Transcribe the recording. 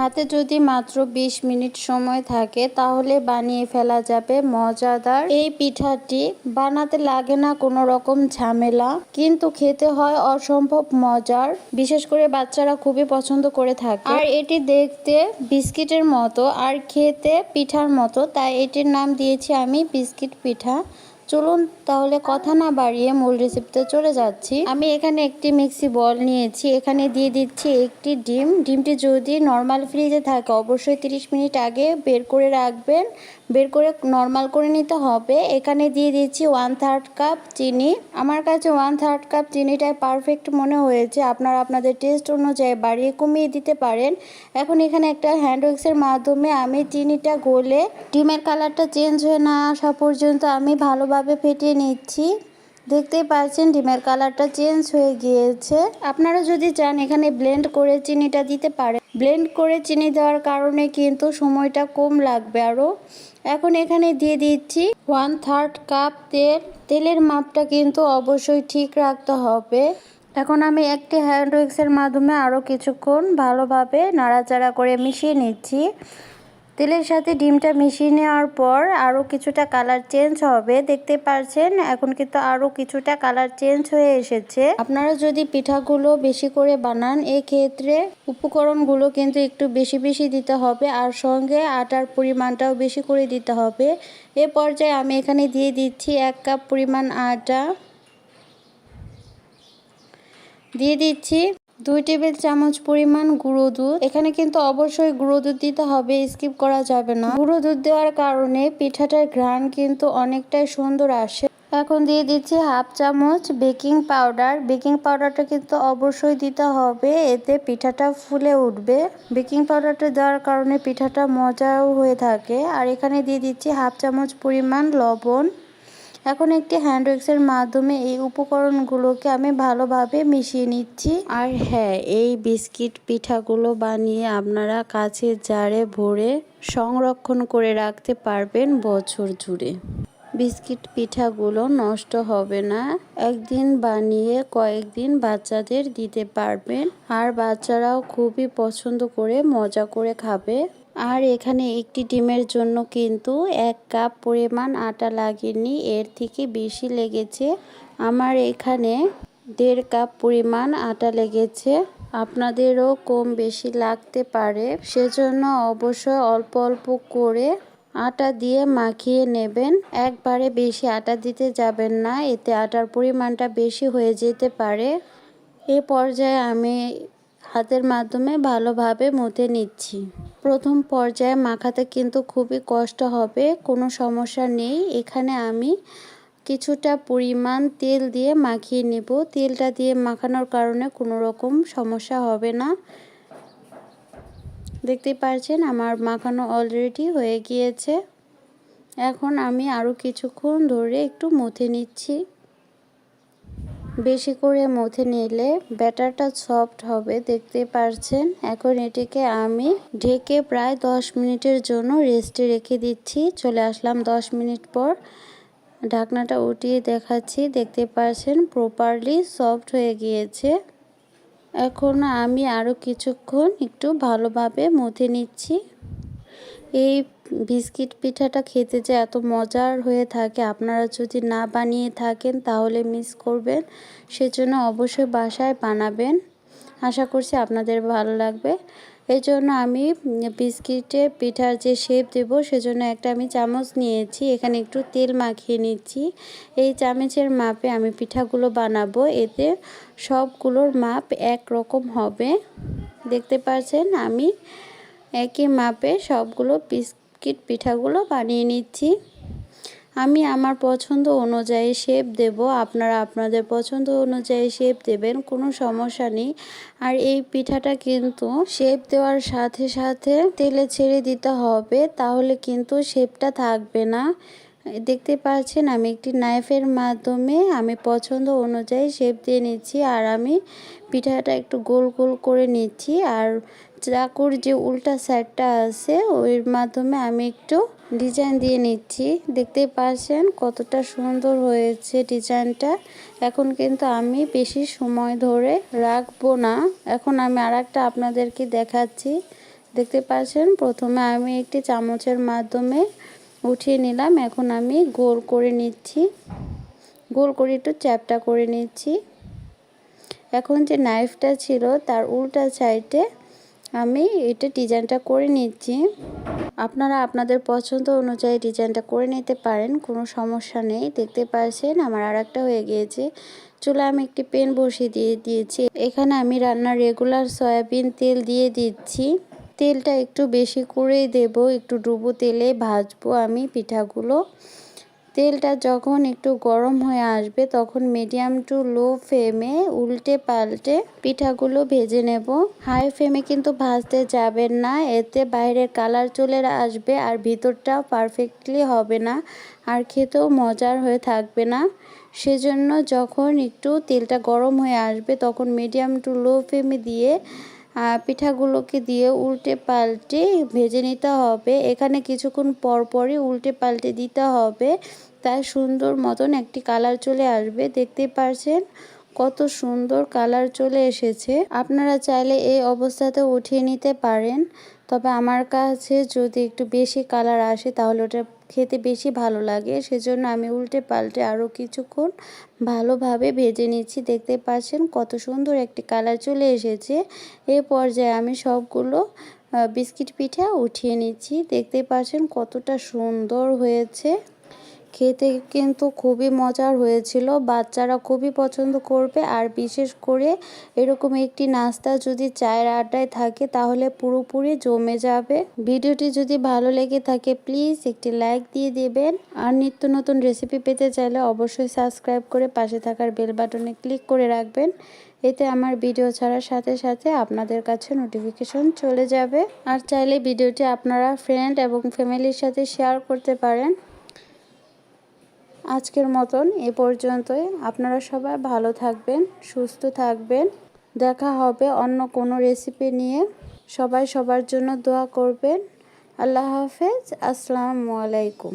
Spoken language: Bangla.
হাতে যদি মাত্র 20 মিনিট সময় থাকে তাহলে বানিয়ে ফেলা যাবে মজাদার এই পিঠাটি। বানাতে লাগে না কোনো রকম ঝামেলা, কিন্তু খেতে হয় অসম্ভব মজার। বিশেষ করে বাচ্চারা খুবই পছন্দ করে থাকে। আর এটি দেখতে বিস্কিটের মতো আর খেতে পিঠার মতো, তাই এটির নাম দিয়েছি আমি বিস্কিট পিঠা। চলুন তাহলে কথা না বাড়িয়ে মূল রেসিপিতে চলে যাচ্ছি। আমি এখানে একটি মিক্সি বল নিয়েছি, এখানে দিয়ে দিচ্ছি একটি ডিম। ডিমটি যদি নর্মাল ফ্রিজে থাকে অবশ্যই 30 মিনিট আগে বের করে রাখবেন, বের করে নর্মাল করে নিতে হবে। এখানে দিয়ে দিচ্ছি 1/3 কাপ চিনি। আমার কাছে 1/3 কাপ চিনিটাই পারফেক্ট মনে হয়েছে, আপনারা আপনাদের টেস্ট অনুযায়ী বাড়িয়ে কমিয়ে দিতে পারেন। এখন এখানে একটা হ্যান্ড উইক্সের মাধ্যমে আমি চিনিটা গলে ডিমের কালারটা চেঞ্জ হয়ে না আসা পর্যন্ত আমি ভালোভাবে ফেটিয়ে নিচ্ছি। দেখতেই পাচ্ছেন ডিমের কালারটা চেঞ্জ হয়ে গিয়েছে। আপনারা যদি চান এখানে ব্লেন্ড করে চিনিটা দিতে পারেন। ব্লেন্ড করে চিনি দেওয়ার কারণে কিন্তু সময়টা কম লাগবে আরও। এখন এখানে দিয়ে দিচ্ছি 1/3 কাপ তেল। তেলের মাপটা কিন্তু অবশ্যই ঠিক রাখতে হবে। এখন আমি একটি হ্যান্ড উইক্সের মাধ্যমে আরও কিছুক্ষণ ভালোভাবে নাড়াচাড়া করে মিশিয়ে নিচ্ছি। তেলের সাথে ডিমটা মিশিয়ে নেওয়ার পর আরও কিছুটা কালার চেঞ্জ হবে, দেখতে পাচ্ছেন এখন কিন্তু আরও কিছুটা কালার চেঞ্জ হয়ে এসেছে। আপনারা যদি পিঠাগুলো বেশি করে বানান এক্ষেত্রে উপকরণগুলো কিন্তু একটু বেশি বেশি দিতে হবে, আর সঙ্গে আটার পরিমাণটাও বেশি করে দিতে হবে। এ পর্যায়ে আমি এখানে দিয়ে দিচ্ছি 1 কাপ পরিমাণ আটা, দিয়ে দিচ্ছি 2 টেবিল চামচ পরিমাণ গুঁড়ো দুধ। এখানে কিন্তু অবশ্যই গুঁড়ো দুধ দিতে হবে, স্কিপ করা যাবে না। গুঁড়ো দুধ দেওয়ার কারণে পিঠাটার ঘ্রাণ কিন্তু অনেকটাই সুন্দর আসে। এখন দিয়ে দিচ্ছি 1/2 চামচ বেকিং পাউডার। বেকিং পাউডারটা কিন্তু অবশ্যই দিতে হবে, এতে পিঠাটা ফুলে উঠবে। বেকিং পাউডারটা দেওয়ার কারণে পিঠাটা মজাও হয়ে থাকে। আর এখানে দিয়ে দিচ্ছি 1/2 চামচ পরিমাণ লবণ। এখন একটি হ্যান্ড উইক্সের মাধ্যমে এই উপকরণগুলোকে আমি ভালোভাবে মিশিয়ে নিচ্ছি। আর হ্যাঁ, এই বিস্কিট পিঠাগুলো বানিয়ে আপনারা কাচের জারে ভরে সংরক্ষণ করে রাখতে পারবেন বছর জুড়ে। বিস্কিট পিঠাগুলো নষ্ট হবে না, একদিন বানিয়ে কয়েকদিন বাচ্চাদের দিতে পারবেন, আর বাচ্চারাও খুবই পছন্দ করে মজা করে খাবে। আর এখানে একটি ডিমের জন্য কিন্তু 1 কাপ পরিমাণ আটা লাগেনি, এর থেকে বেশি লেগেছে। আমার এখানে 1.5 কাপ পরিমাণ আটা লেগেছে। আপনাদেরও কম বেশি লাগতে পারে, সেজন্য অবশ্যই অল্প অল্প করে আটা দিয়ে মাখিয়ে নেবেন। একবারে বেশি আটা দিতে যাবেন না, এতে আটার পরিমাণটা বেশি হয়ে যেতে পারে। এ পর্যায়ে আমি হাতের মাধ্যমে ভালোভাবে মথে নিচ্ছি। প্রথম পর্যায়ে মাখাতে কিন্তু খুবই কষ্ট হবে, কোনো সমস্যা নেই। এখানে আমি কিছুটা পরিমাণ তেল দিয়ে মাখিয়ে নেব। তেলটা দিয়ে মাখানোর কারণে কোনো রকম সমস্যা হবে না। দেখতে পাচ্ছেন আমার মাখানো অলরেডি হয়ে গিয়েছে। এখন আমি আরও কিছুক্ষণ ধরে একটু মথে নিচ্ছি। বেশি করে মথে নিলে ব্যাটারটা সফট হবে, দেখতে পাচ্ছেন। এখন এটিকে আমি ঢেকে প্রায় 10 মিনিটের জন্য রেস্টে রেখে দিচ্ছি। চলে আসলাম 10 মিনিট পর, ঢাকনাটা উঠিয়ে দেখাচ্ছি। দেখতে পাচ্ছেন প্রপারলি সফট হয়ে গিয়েছে। এখন আমি আরও কিছুক্ষণ একটু ভালোভাবে মথে নিচ্ছি। এই বিস্কিট পিঠাটা খেতে যে এত মজার হয়ে থাকে, আপনারা যদি না বানিয়ে থাকেন তাহলে মিস করবেন। সেজন্য অবশ্যই বাসায় বানাবেন, আশা করছি আপনাদের ভালো লাগবে। এই জন্য আমি বিস্কিটে পিঠার যে শেপ দেব সেজন্য একটা আমি চামচ নিয়েছি, এখানে একটু তেল মাখিয়ে নিচ্ছি। এই চামচের মাপে আমি পিঠাগুলো বানাবো, এতে সবগুলোর মাপ একরকম হবে। দেখতে পাচ্ছেন আমি একই মাপে সবগুলো বিস্কিট পিঠাগুলো বানিয়ে নিচ্ছি। আমি আমার পছন্দ অনুযায়ী শেপ দেব, আপনারা আপনাদের পছন্দ অনুযায়ী শেপ দেবেন, কোনো সমস্যা নেই। আর এই পিঠাটা কিন্তু শেপ দেওয়ার সাথে সাথে তেলে ছেড়ে দিতে হবে, তাহলে কিন্তু শেপটা থাকবে না। দেখতে পাচ্ছেন আমি একটি নাইফের মাধ্যমে আমি পছন্দ অনুযায়ী শেপ দিয়ে নিচ্ছি। আর আমি পিঠাটা একটু গোল গোল করে নিচ্ছি, আর চাকুর যে উল্টা সাইডটা আছে ওর মাধ্যমে আমি একটু ডিজাইন দিয়ে নিচ্ছি। দেখতে পাচ্ছেন কতটা সুন্দর হয়েছে ডিজাইনটা। এখন কিন্তু আমি বেশি সময় ধরে রাখবো না, এখন আমি আরেকটা আপনাদেরকে দেখাচ্ছি। দেখতে পাচ্ছেন প্রথমে আমি একটি চামচের মাধ্যমে উঠিয়ে নিলাম। এখন আমি গোল করে নিচ্ছি, গোল করে একটু চ্যাপ্টা করে নিচ্ছি। এখন যে নাইফটা ছিল তার উল্টা সাইডে আমি এটা ডিজাইনটা করে নিচ্ছি। আপনারা আপনাদের পছন্দ অনুযায়ী ডিজাইনটা করে নিতে পারেন, কোনো সমস্যা নেই। দেখতে পাচ্ছেন আমার আরেকটা হয়ে গিয়েছে। চুলায় আমি একটি প্যান বসিয়ে দিয়েছি। এখানে আমি রান্নার রেগুলার সয়াবিন তেল দিয়ে দিচ্ছি। তেলটা একটু বেশি করেই দেব, একটু ডুবো তেলে ভাজবো আমি পিঠাগুলো। তেলটা যখন একটু গরম হয়ে আসবে তখন মিডিয়াম টু লো ফ্লেমে উল্টে পাল্টে পিঠাগুলো ভেজে নেব। হাই ফ্লেমে কিন্তু ভাজতে যাবেন না, এতে বাইরের কালার চলে আসবে আর ভিতরটাও পারফেক্টলি হবে না, আর খেতেও মজার হয়ে থাকবে না। সেজন্য যখন একটু তেলটা গরম হয়ে আসবে তখন মিডিয়াম টু লো ফ্লেমে দিয়ে পিঠাগুলোকে দিয়ে উল্টে পাল্টে ভেজে নিতে হবে। এখানে কিছুক্ষণ পরপরই উল্টে পাল্টে দিতে হবে, তাই সুন্দর মতন একটি কালার চলে আসবে। দেখতে পাচ্ছেন কত সুন্দর কালার চলে এসেছে। আপনারা চাইলে এই অবস্থাতে উঠিয়ে নিতে পারেন, তবে আমার কাছে যদি একটু বেশি কালার আসে তাহলে ওটা খেতে বেশি ভালো লাগে, সেজন্য আমি উল্টে পাল্টে আরও কিছুক্ষণ ভালোভাবে ভেজে নিচ্ছি। দেখতে পাচ্ছেন কত সুন্দর একটি কালার চলে এসেছে। এই পর্যায়ে আমি সবগুলো বিস্কিট পিঠা উঠিয়ে নিচ্ছি। দেখতে পাচ্ছেন কতটা সুন্দর হয়েছে, খেতে কিন্তু খুবই মজার হয়েছিল। বাচ্চারা খুবই পছন্দ করবে, আর বিশেষ করে এরকম একটি নাস্তা যদি চায়ের আড্ডায় থাকে তাহলে পুরোপুরি জমে যাবে। ভিডিওটি যদি ভালো লেগে থাকে প্লিজ একটি লাইক দিয়ে দেবেন, আর নিত্য নতুন রেসিপি পেতে চাইলে অবশ্যই সাবস্ক্রাইব করে পাশে থাকার বেল বাটনে ক্লিক করে রাখবেন। এতে আমার ভিডিও ছাড়ার সাথে সাথে আপনাদের কাছে নোটিফিকেশন চলে যাবে। আর চাইলে ভিডিওটি আপনারা ফ্রেন্ড এবং ফ্যামিলির সাথে শেয়ার করতে পারেন। আজকের মতন এ পর্যন্তই। আপনারা সবাই ভালো থাকবেন, সুস্থ থাকবেন। দেখা হবে অন্য কোনো রেসিপি নিয়ে। সবাই সবার জন্য দোয়া করবেন। আল্লাহ হাফেজ। আসসালামু আলাইকুম।